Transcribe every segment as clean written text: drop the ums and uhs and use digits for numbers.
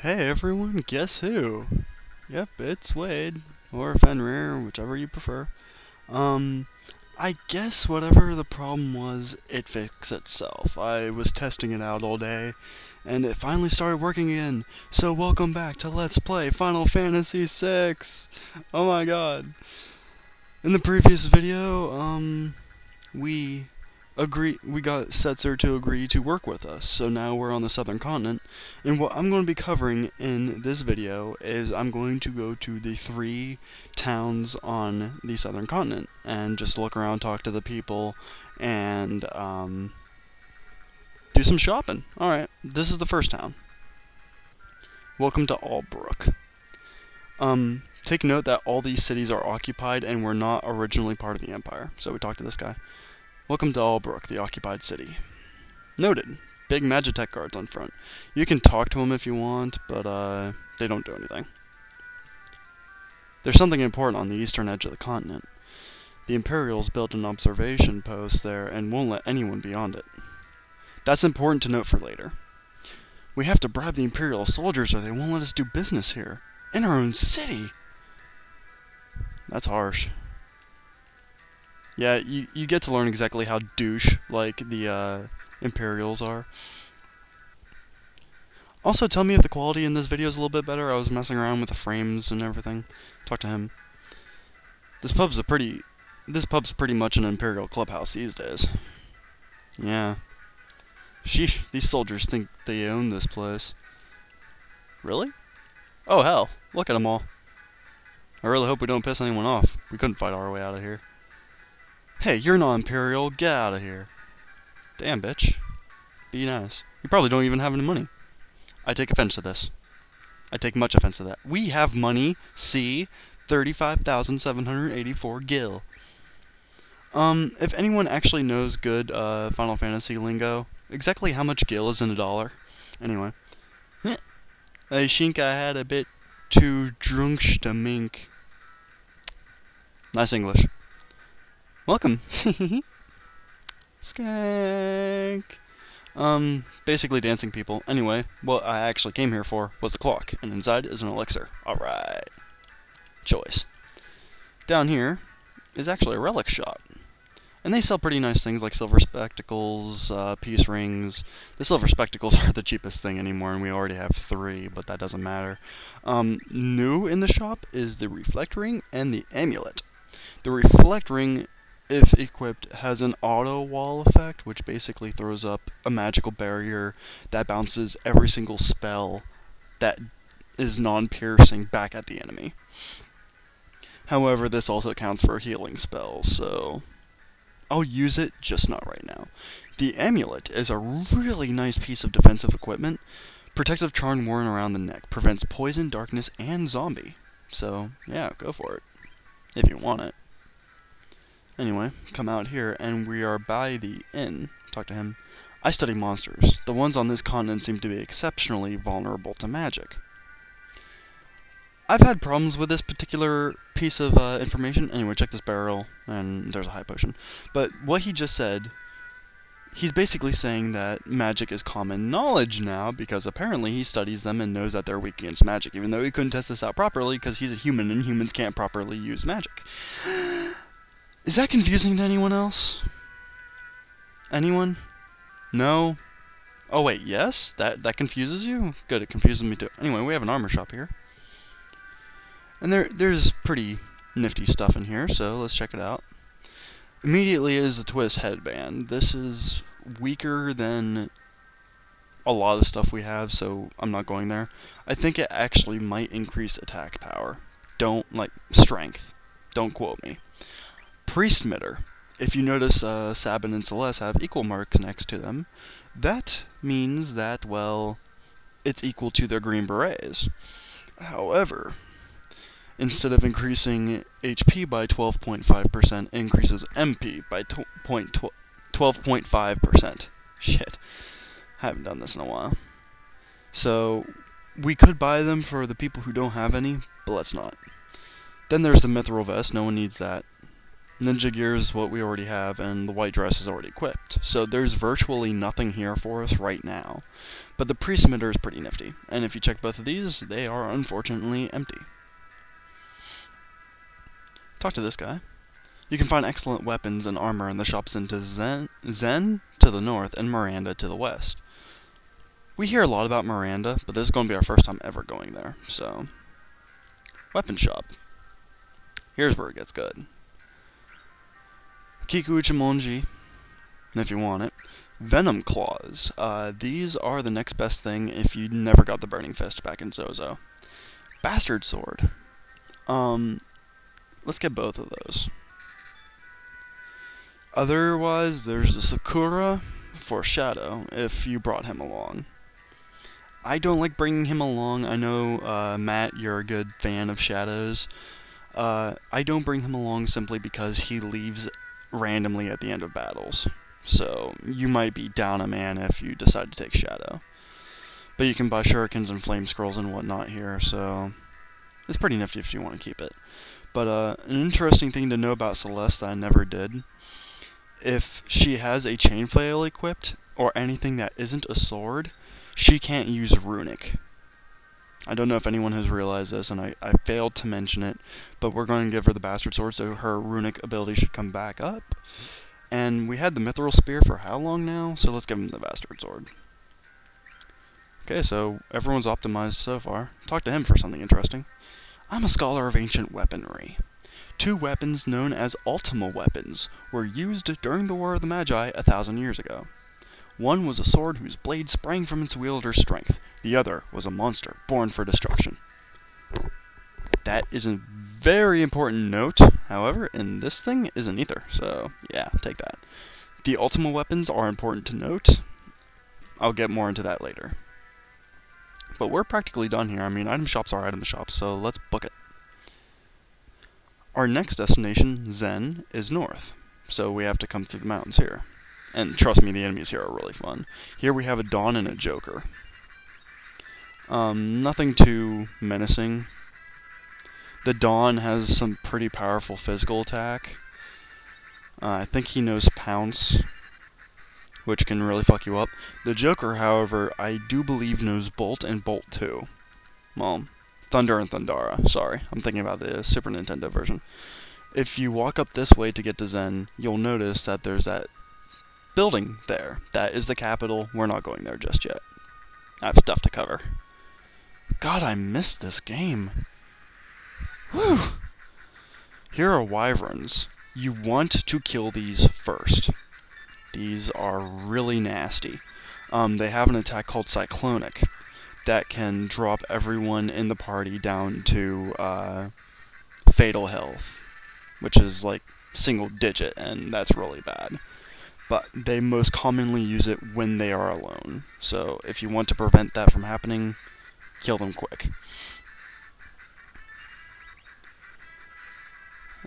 Hey everyone, guess who? Yep, it's Wade, or Fenrir, whichever you prefer. Um, I guess whatever the problem was, it fixed itself. I was testing it out all day, and it finally started working again. So welcome back to Let's Play Final Fantasy VI! Oh my god. In the previous video, we we got Setzer to agree to work with us, so now we're on the southern continent, and what I'm going to be covering in this video is I'm going to go to the 3 towns on the southern continent, and just look around, talk to the people, and do some shopping. Alright, this is the first town. Welcome to Albrook. Take note that all these cities are occupied and were not originally part of the Empire, so we talked to this guy. Welcome to Albrook, the occupied city. Noted. Big Magitek guards on front. You can talk to them if you want, but they don't do anything. There's something important on the eastern edge of the continent. The Imperials built an observation post there and won't let anyone beyond it. That's important to note for later. We have to bribe the Imperial soldiers or they won't let us do business here. In our own city! That's harsh. Yeah, you get to learn exactly how douche-like the Imperials are. Also, tell me if the quality in this video is a little bit better. I was messing around with the frames and everything. Talk to him. This pub's pretty much an Imperial clubhouse these days. Yeah. Sheesh, these soldiers think they own this place. Really? Oh hell, look at them all. I really hope we don't piss anyone off. We couldn't fight our way out of here. Hey, you're not Imperial, get out of here. Damn, bitch. Be nice. You probably don't even have any money. I take offense to this. I take much offense to that. We have money, see? 35,784 gil. If anyone actually knows good Final Fantasy lingo, exactly how much gil is in a dollar? Anyway. I think I had a bit too drunk to mink. Nice English. Welcome. Skank. Basically dancing people. Anyway, what I actually came here for was the clock, and inside is an elixir. Alright. Choice. Down here is actually a relic shop. And they sell pretty nice things like silver spectacles, peace rings. The silver spectacles are the cheapest thing anymore, and we already have 3, but that doesn't matter. New in the shop is the reflect ring and the amulet. The reflect ring, if equipped, has an auto wall effect, which basically throws up a magical barrier that bounces every single spell that is non-piercing back at the enemy. However, this also counts for healing spells, so I'll use it, just not right now. The amulet is a really nice piece of defensive equipment. Protective charm worn around the neck prevents poison, darkness, and zombie. So, yeah, go for it. If you want it. Anyway, come out here, and we are by the inn. Talk to him. I study monsters. The ones on this continent seem to be exceptionally vulnerable to magic. I've had problems with this particular piece of information. Anyway, check this barrel, and there's a high potion. But what he just said, he's basically saying that magic is common knowledge now, because apparently he studies them and knows that they're weak against magic, even though he couldn't test this out properly because he's a human and humans can't properly use magic. Is that confusing to anyone else? Anyone? No? Oh wait, yes? That confuses you? Good, it confuses me too. Anyway, we have an armor shop here. And there's pretty nifty stuff in here, so let's check it out. Immediately is the twist headband. This is weaker than a lot of the stuff we have, so I'm not going there. I think it actually might increase attack power. Strength. Don't quote me. Priest Mitter. If you notice Sabin and Celeste have equal marks next to them, that means that, well, it's equal to their green berets. However, instead of increasing HP by 12.5%, it increases MP by 12.5%. Shit. I haven't done this in a while. So, we could buy them for the people who don't have any, but let's not. Then there's the Mithril Vest, no one needs that. Ninja gear is what we already have, and the white dress is already equipped. So there's virtually nothing here for us right now. But the pre-submitter is pretty nifty, and if you check both of these, they are unfortunately empty. Talk to this guy. You can find excellent weapons and armor in the shops in Zen to the north and Miranda to the west. We hear a lot about Miranda, but this is going to be our first time ever going there, so... Weapon shop. Here's where it gets good. Kiku Ichimonji, if you want it. Venom Claws. These are the next best thing if you never got the Burning Fist back in Zozo. Bastard Sword. Let's get both of those. Otherwise, there's the Sakura for Shadow, if you brought him along. I don't like bringing him along. I know, Matt, you're a good fan of Shadows. I don't bring him along simply because he leaves randomly at the end of battles. So, you might be down a man if you decide to take Shadow. But you can buy shurikens and flame scrolls and whatnot here, so... It's pretty nifty if you want to keep it. But, an interesting thing to know about Celeste that I never did... If she has a chain flail equipped, or anything that isn't a sword, she can't use runic. I don't know if anyone has realized this, and I failed to mention it, but we're going to give her the Bastard Sword, so her runic ability should come back up. And we had the Mithril Spear for how long now? So let's give him the Bastard Sword. Okay, so everyone's optimized so far. Talk to him for something interesting. I'm a scholar of ancient weaponry. 2 weapons known as Ultima weapons were used during the War of the Magi 1,000 years ago. One was a sword whose blade sprang from its wielder's strength. The other was a monster born for destruction. That is a very important note, however, and this thing isn't either, so yeah, take that. The Ultima weapons are important to note. I'll get more into that later. But we're practically done here. I mean, item shops are item shops, so let's book it. Our next destination, Zen, is north, so we have to come through the mountains here. And trust me, the enemies here are really fun. Here we have a Dawn and a Joker. Nothing too menacing. The Dawn has some pretty powerful physical attack. I think he knows Pounce, which can really fuck you up. The Joker, however, I do believe knows Bolt and Bolt 2. Well, Thunder and Thundara, sorry. I'm thinking about the Super Nintendo version. If you walk up this way to get to Zen, you'll notice that there's that building there. That is the capital. We're not going there just yet. I have stuff to cover. God, I missed this game. Whew! Here are wyverns. You want to kill these first. These are really nasty. They have an attack called Cyclonic that can drop everyone in the party down to fatal health, which is like single digit, and that's really bad. But they most commonly use it when they are alone. So if you want to prevent that from happening, kill them quick.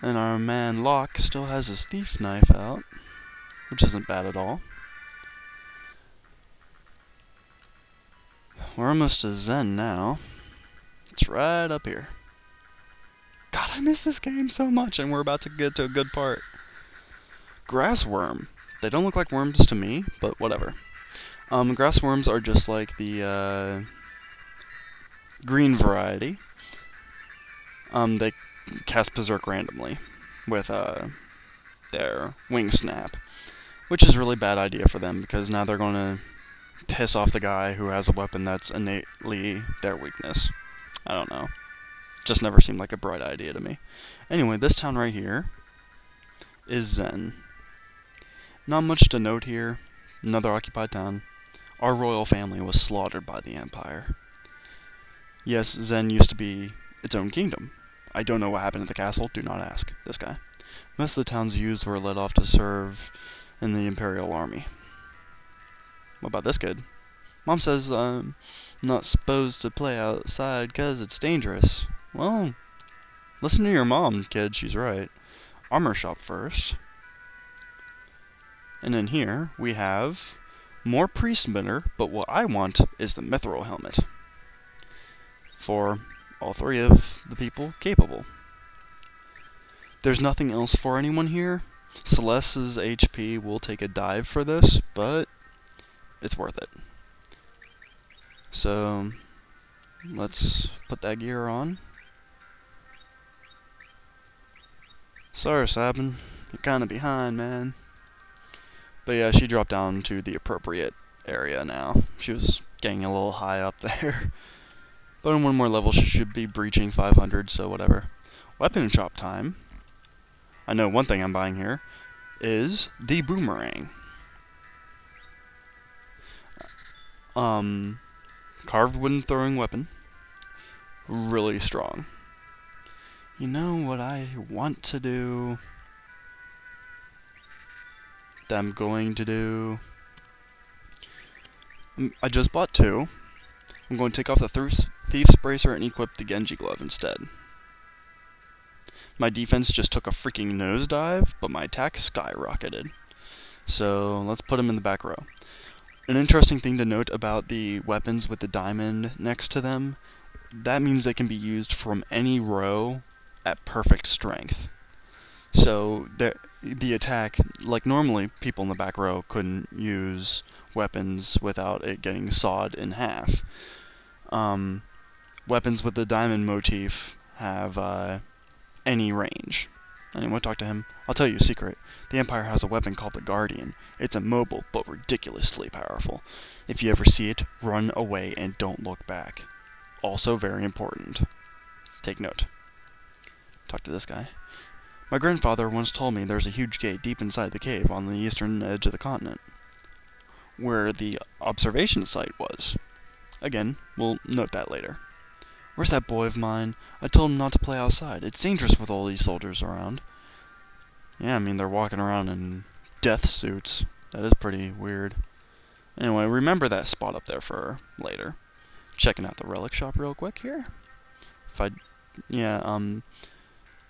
And our man Locke still has his thief knife out, which isn't bad at all. We're almost to Zen now. It's right up here. God, I miss this game so much, and we're about to get to a good part. Grass worm. They don't look like worms to me, but whatever. Grass worms are just like the green variety. They cast Berserk randomly with their wing snap, which is a really bad idea for them because now they're going to piss off the guy who has a weapon that's innately their weakness. I don't know. Just never seemed like a bright idea to me. Anyway, this town right here is Zen. Not much to note here. Another occupied town. Our royal family was slaughtered by the Empire. Yes, Zen used to be its own kingdom. I don't know what happened at the castle. Do not ask this guy. Most of the town's youths were led off to serve in the Imperial Army. What about this kid? Mom says I'm not supposed to play outside because it's dangerous. Well, listen to your mom, kid. She's right. Armor shop first. And in here, we have more Priestmitter, but what I want is the Mithril Helmet. For all 3 of the people capable. There's nothing else for anyone here. Celeste's HP will take a dive for this, but it's worth it. So, let's put that gear on. Sorry, Sabin. You're kinda behind, man. But yeah, she dropped down to the appropriate area now. She was getting a little high up there. But in one more level, she should be breaching 500, so whatever. Weapon shop time. I know one thing I'm buying here is the boomerang. Carved wooden throwing weapon. Really strong. You know what I want to do? That I'm going to do? I just bought two. I'm going to take off the Thief's Bracer and equip the Genji Glove instead. My defense just took a freaking nosedive, but my attack skyrocketed. So let's put them in the back row. An interesting thing to note about the weapons with the diamond next to them, that means they can be used from any row at perfect strength. So the attack, like normally people in the back row couldn't use weapons without it getting sawed in half. Weapons with the diamond motif have any range. Anyone talk to him? I'll tell you a secret. The Empire has a weapon called the Guardian. It's immobile, but ridiculously powerful. If you ever see it, run away and don't look back. Also very important. Take note. Talk to this guy. My grandfather once told me there's a huge gate deep inside the cave on the eastern edge of the continent, where the observation site was. Again, we'll note that later. Where's that boy of mine? I told him not to play outside. It's dangerous with all these soldiers around. Yeah, I mean, they're walking around in death suits. That is pretty weird. Anyway, remember that spot up there for later. Checking out the relic shop real quick here.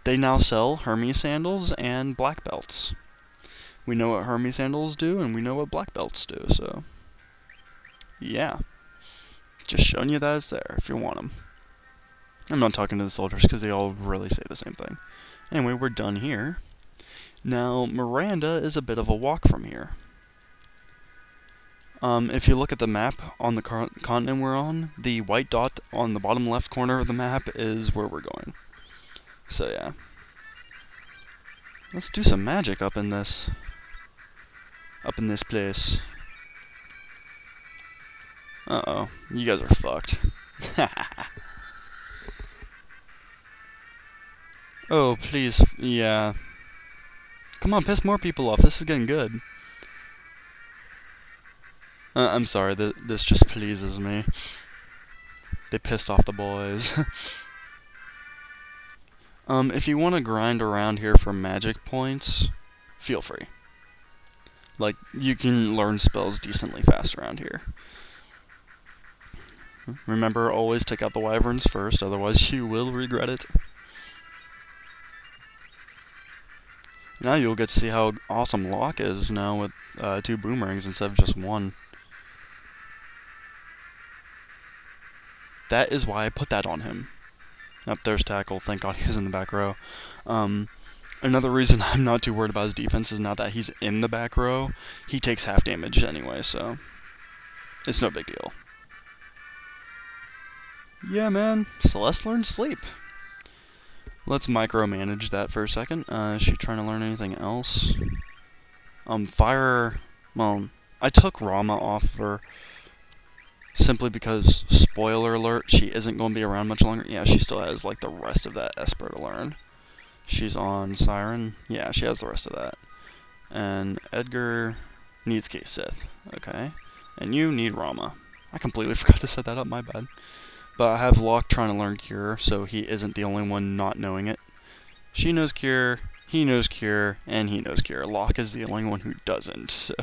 They now sell Hermes sandals and black belts. We know what Hermes sandals do, and we know what black belts do, so yeah. Just showing you that it's there if you want them. I'm not talking to the soldiers because they all really say the same thing. Anyway, we're done here. Now, Miranda is a bit of a walk from here. If you look at the map on the continent we're on, the white dot on the bottom left corner of the map is where we're going. So yeah. Let's do some magic up in this place. Uh-oh, you guys are fucked. Oh, please, yeah. Come on, piss more people off, this is getting good. I'm sorry, this just pleases me. They pissed off the boys. If you want to grind around here for magic points, feel free. Like, you can learn spells decently fast around here. Remember, always take out the wyverns first, otherwise you will regret it. Now you'll get to see how awesome Locke is now with 2 boomerangs instead of just 1. That is why I put that on him. Up there's Tackle, thank God he's in the back row. Another reason I'm not too worried about his defense is now that he's in the back row, he takes half damage anyway, so it's no big deal. Yeah, man, Celeste learned sleep. Let's micromanage that for a second. Is she trying to learn anything else? Fire... Well, I took Rama off of her simply because, spoiler alert, she isn't going to be around much longer. Yeah, she still has, like, the rest of that Esper to learn. She's on Siren. Yeah, she has the rest of that. And Edgar needs Case Sith. Okay. And you need Rama. I completely forgot to set that up, my bad. But I have Locke trying to learn Cure, so he isn't the only one not knowing it. She knows Cure, he knows Cure, and he knows Cure. Locke is the only one who doesn't, so,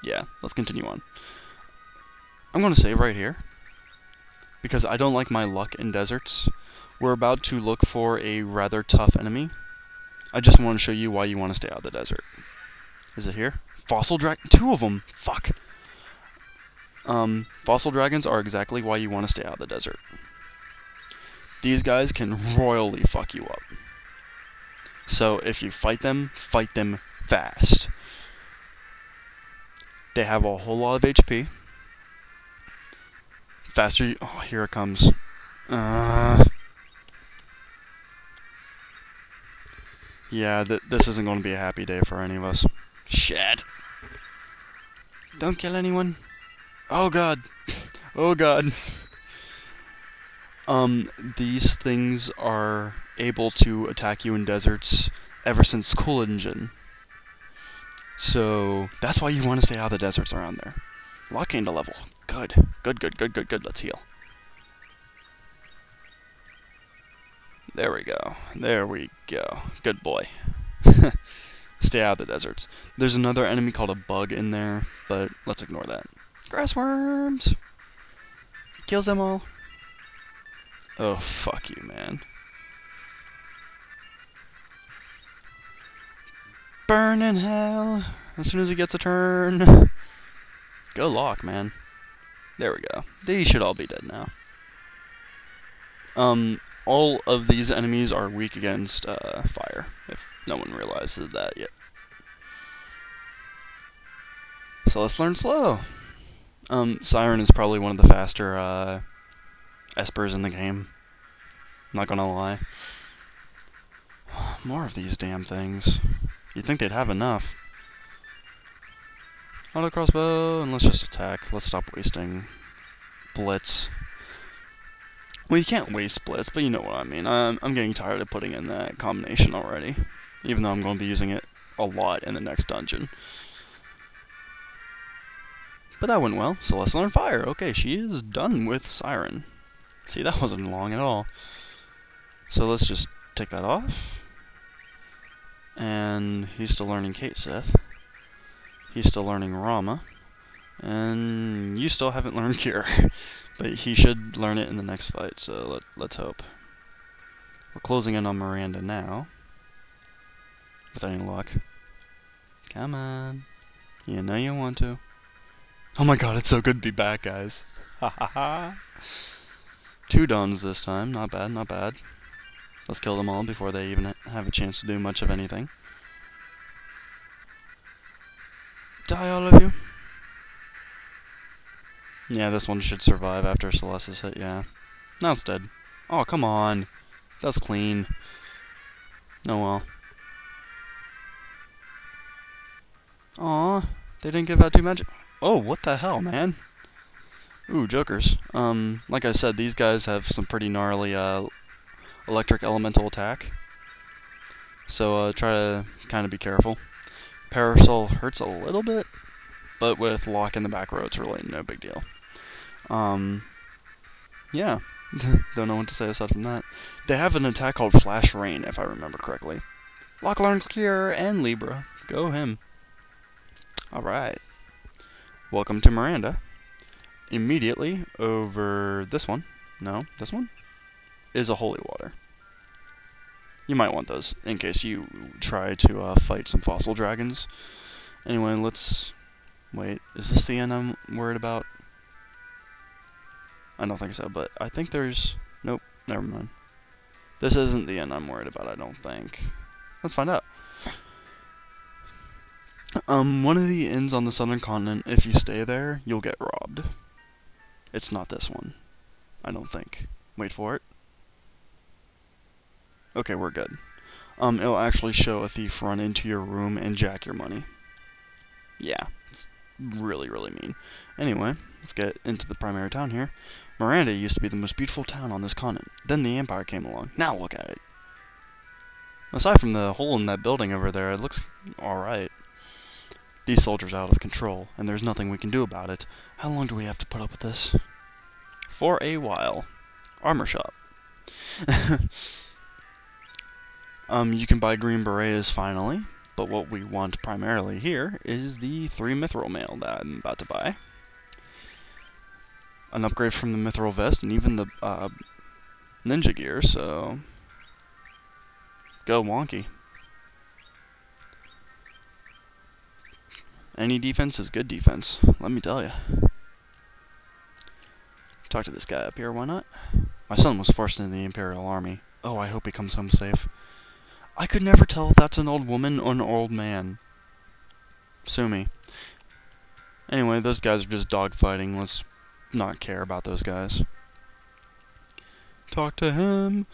yeah, let's continue on. I'm going to save right here, because I don't like my luck in deserts. We're about to look for a rather tough enemy. I just want to show you why you want to stay out of the desert. Is it here? Fossil Dragon? 2 of them! Fuck! Fossil dragons are exactly why you want to stay out of the desert. These guys can royally fuck you up. So if you fight them fast. They have a whole lot of HP. Faster you... Oh, here it comes. Yeah, this isn't going to be a happy day for any of us. Shit. Don't kill anyone. Oh god. Oh god. These things are able to attack you in deserts ever since Cool Engine. So, that's why you want to stay out of the deserts around there. Lock gained a level. Good. Good. Let's heal. There we go. Good boy. Stay out of the deserts. There's another enemy called a bug in there, but let's ignore that. Grass worms! Kills them all. Oh, fuck you, man. Burn in hell as soon as he gets a turn. Go lock, man. There we go. These should all be dead now. All of these enemies are weak against fire, if no one realizes that yet. So let's learn slow. Siren is probably one of the faster espers in the game. Not gonna lie. More of these damn things. You'd think they'd have enough. Auto crossbow, and let's just attack. Let's stop wasting blitz. Well, you can't waste blitz, but you know what I mean. I'm getting tired of putting in that combination already, even though I'm going to be using it a lot in the next dungeon. But that went well, so let's learn fire. Okay, she is done with Siren. See, that wasn't long at all. So let's just take that off. And he's still learning Kate Sith. He's still learning Rama. And you still haven't learned Cure. But he should learn it in the next fight, so let's hope. We're closing in on Miranda now. With any luck. Come on. You know you want to. Oh my god, it's so good to be back, guys. Ha ha ha. 2 dons this time. Not bad, not bad. Let's kill them all before they even have a chance to do much of anything. Die, all of you. Yeah, this one should survive after Celeste's hit, yeah. Now it's dead. Oh, come on. That's clean. Oh well. Aw, they didn't give out 2 magic. Oh, what the hell, man? Ooh, jokers. Like I said, these guys have some pretty gnarly, electric elemental attack. So, try to kind of be careful. Parasol hurts a little bit, but with lock in the back row, it's really no big deal. Yeah. Don't know what to say aside from that. They have an attack called Flash Rain, if I remember correctly. Lock, learn, cure, and Libra. Go him. Alright. Welcome to Miranda. Immediately over this one. No, this one? Is a holy water. You might want those in case you try to fight some fossil dragons. Anyway, let's... Wait, is this the end I'm worried about? I don't think so, but I think there's... Nope, never mind. This isn't the end I'm worried about, I don't think. Let's find out. One of the inns on the southern continent, if you stay there, you'll get robbed. It's not this one. I don't think. Wait for it. Okay, we're good. It'll actually show a thief run into your room and jack your money. Yeah, it's really, really mean. Anyway, let's get into the primary town here. Miranda used to be the most beautiful town on this continent. Then the Empire came along. Now look at it. Aside from the hole in that building over there, it looks alright. These soldiers are out of control, and there's nothing we can do about it. How long do we have to put up with this? For a while. Armor shop. You can buy green berets finally, but what we want primarily here is the 3 mithril mail that I'm about to buy. An upgrade from the mithril vest and even the ninja gear, so go wonky. Any defense is good defense, let me tell you. Talk to this guy up here, why not? My son was forced into the Imperial Army. Oh, I hope he comes home safe. I could never tell if that's an old woman or an old man. Sue me. Anyway, those guys are just dogfighting. Let's not care about those guys. Talk to him.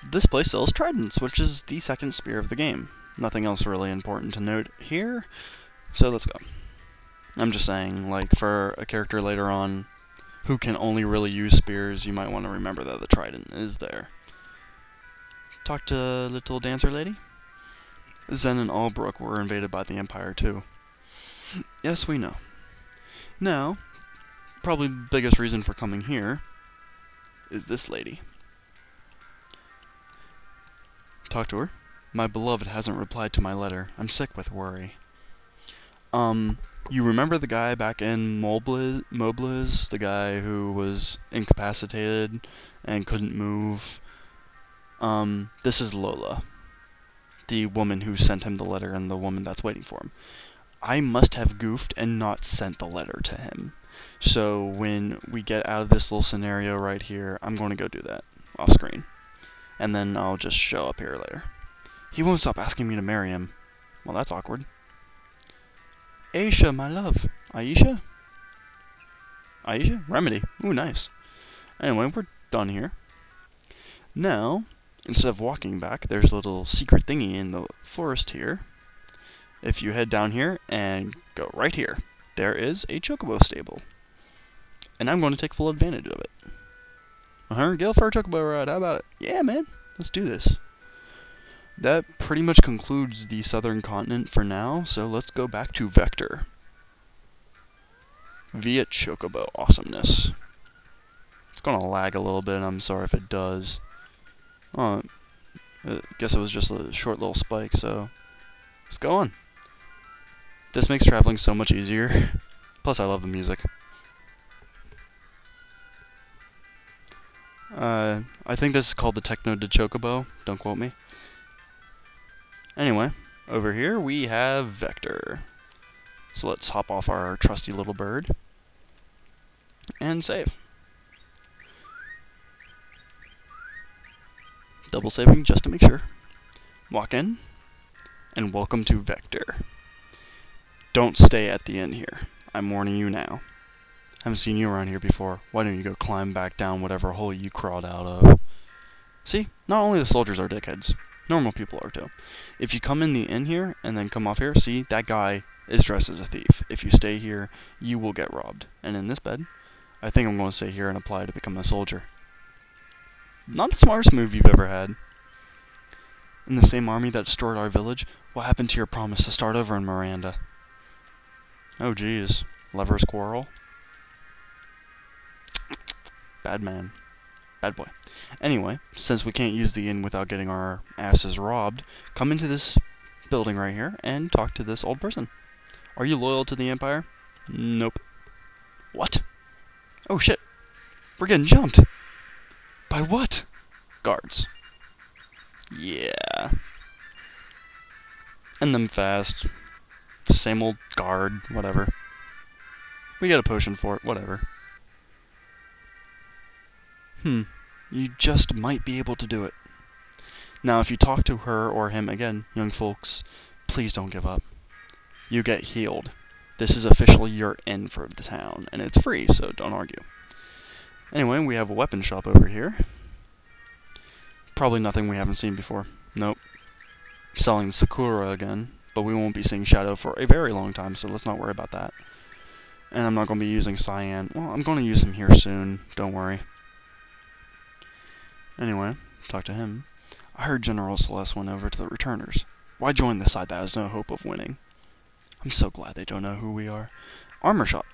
This place sells tridents, which is the second spear of the game. Nothing else really important to note here, so let's go. I'm just saying, like, for a character later on who can only really use spears, you might want to remember that the trident is there. Talk to little dancer lady. Zen and Albrook were invaded by the Empire too. Yes, we know. Now, probably the biggest reason for coming here is this lady. Talk to her. My beloved hasn't replied to my letter. I'm sick with worry. You remember the guy back in Mobliz, the guy who was incapacitated and couldn't move? This is Lola, the woman who sent him the letter and the woman that's waiting for him. I must have goofed and not sent the letter to him. So when we get out of this little scenario right here, I'm going to go do that off screen. And then I'll just show up here later. He won't stop asking me to marry him. Well, that's awkward. Aisha, my love. Aisha? Aisha? Remedy. Ooh, nice. Anyway, we're done here. Now, instead of walking back, there's a little secret thingy in the forest here. If you head down here and go right here, there is a chocobo stable. And I'm going to take full advantage of it. 100 gil for a chocobo ride, how about it? Yeah, man, let's do this. That pretty much concludes the southern continent for now, so let's go back to Vector. Via chocobo awesomeness. It's going to lag a little bit, I'm sorry if it does. Oh, I guess it was just a short little spike, so let's go on. This makes traveling so much easier. Plus, I love the music. I think this is called the Techno de Chocobo. Don't quote me. Anyway, over here we have Vector. So let's hop off our trusty little bird and save. Double saving just to make sure. Walk in, and welcome to Vector. Don't stay at the inn here. I'm warning you now. Haven't seen you around here before. Why don't you go climb back down whatever hole you crawled out of? See? Not only the soldiers are dickheads. Normal people are too. If you come in the inn here and then come off here, see? That guy is dressed as a thief. If you stay here, you will get robbed. And in this bed, I think I'm going to stay here and apply to become a soldier. Not the smartest move you've ever had. In the same army that destroyed our village, what happened to your promise to start over in Miranda? Oh geez. Lovers quarrel? Bad man. Bad boy. Anyway, since we can't use the inn without getting our asses robbed, come into this building right here and talk to this old person. Are you loyal to the Empire? Nope. What? Oh shit. We're getting jumped. By what? Guards. Yeah. End them fast. Same old guard, whatever. We get a potion for it, whatever. You just might be able to do it. Now, if you talk to her or him again, young folks, please don't give up. You get healed. This is officially your inn for the town, and it's free, so don't argue. Anyway, we have a weapon shop over here. Probably nothing we haven't seen before. Nope. Selling Sakura again, but we won't be seeing Shadow for a very long time, so let's not worry about that. And I'm not going to be using Cyan. Well, I'm going to use him here soon, don't worry. Anyway, talk to him. I heard General Celeste went over to the returners. Why join the side that has no hope of winning? I'm so glad they don't know who we are. Armor shop.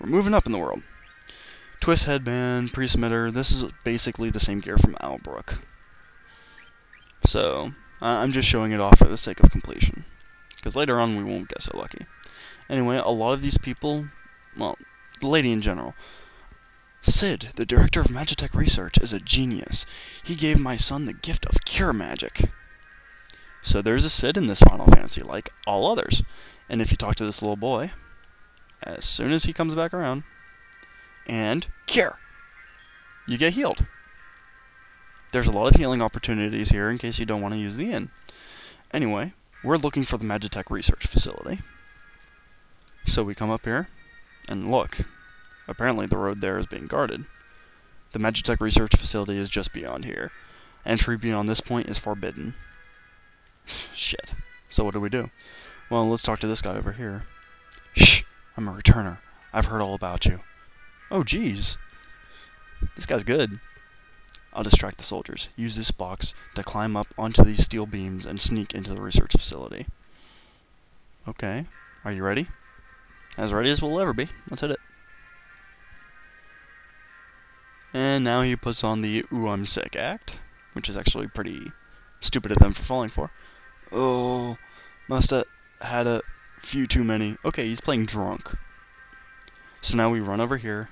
We're moving up in the world. Twist headband, pre-smitter. This is basically the same gear from Albrook. So, I'm just showing it off for the sake of completion. Because later on we won't get so lucky. Anyway, a lot of these people, well, the lady in general. Sid, the director of Magitek Research, is a genius. He gave my son the gift of cure magic. So there's a Sid in this Final Fantasy, like all others. And if you talk to this little boy, as soon as he comes back around, and cure, you get healed. there's a lot of healing opportunities here in case you don't want to use the inn. Anyway, we're looking for the Magitek Research Facility. So we come up here, and look. Apparently the road there is being guarded. The Magitek Research Facility is just beyond here. Entry beyond this point is forbidden. Shit. So what do? Well, let's talk to this guy over here. Shh! I'm a returner. I've heard all about you. Oh, jeez. This guy's good. I'll distract the soldiers. Use this box to climb up onto these steel beams and sneak into the research facility. Okay. Are you ready? As ready as we'll ever be. Let's hit it. And now he puts on the "Ooh, I'm sick" act, which is actually pretty stupid of them for falling for. Oh, must have had a few too many. Okay, he's playing drunk. So now we run over here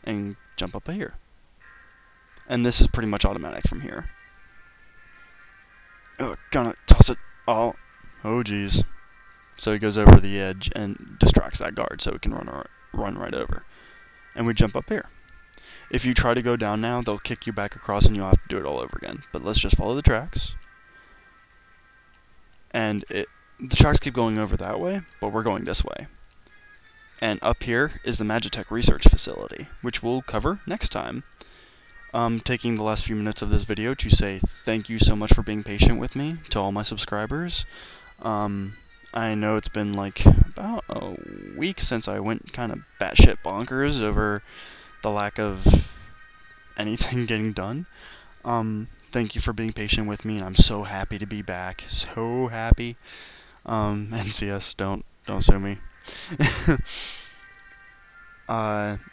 and jump up here. And this is pretty much automatic from here. Oh, gonna toss it all. Oh, jeez. So he goes over the edge and distracts that guard so he can run right over. And we jump up here. If you try to go down now, they'll kick you back across and you'll have to do it all over again. But let's just follow the tracks. And the tracks keep going over that way, but we're going this way. And up here is the Magitek Research Facility, which we'll cover next time. Taking the last few minutes of this video to say thank you so much for being patient with me to all my subscribers. I know it's been like about a week since I went kind of batshit bonkers over the lack of anything getting done. Thank you for being patient with me, and I'm so happy to be back. So happy. NCS, don't sue me.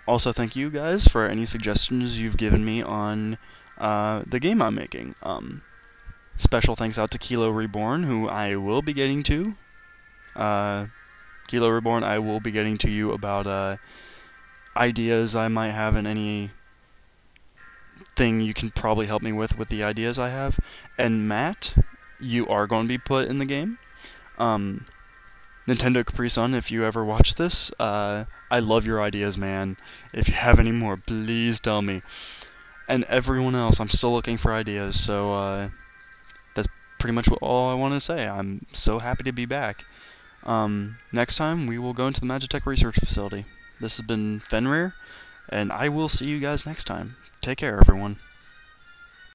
Also, thank you guys for any suggestions you've given me on the game I'm making. Special thanks out to Kilo Reborn, who I will be getting to. Kilo Reborn, I will be getting to you about ideas I might have in any thing you can probably help me with the ideas I have. And Matt, you are going to be put in the game. Nintendo Capri Sun, if you ever watch this, I love your ideas, man. If you have any more, please tell me. And everyone else, I'm still looking for ideas, so that's pretty much all I want to say. I'm so happy to be back. Next time, we will go into the Magitek Research Facility. This has been Fenrir, and I will see you guys next time. Take care, everyone.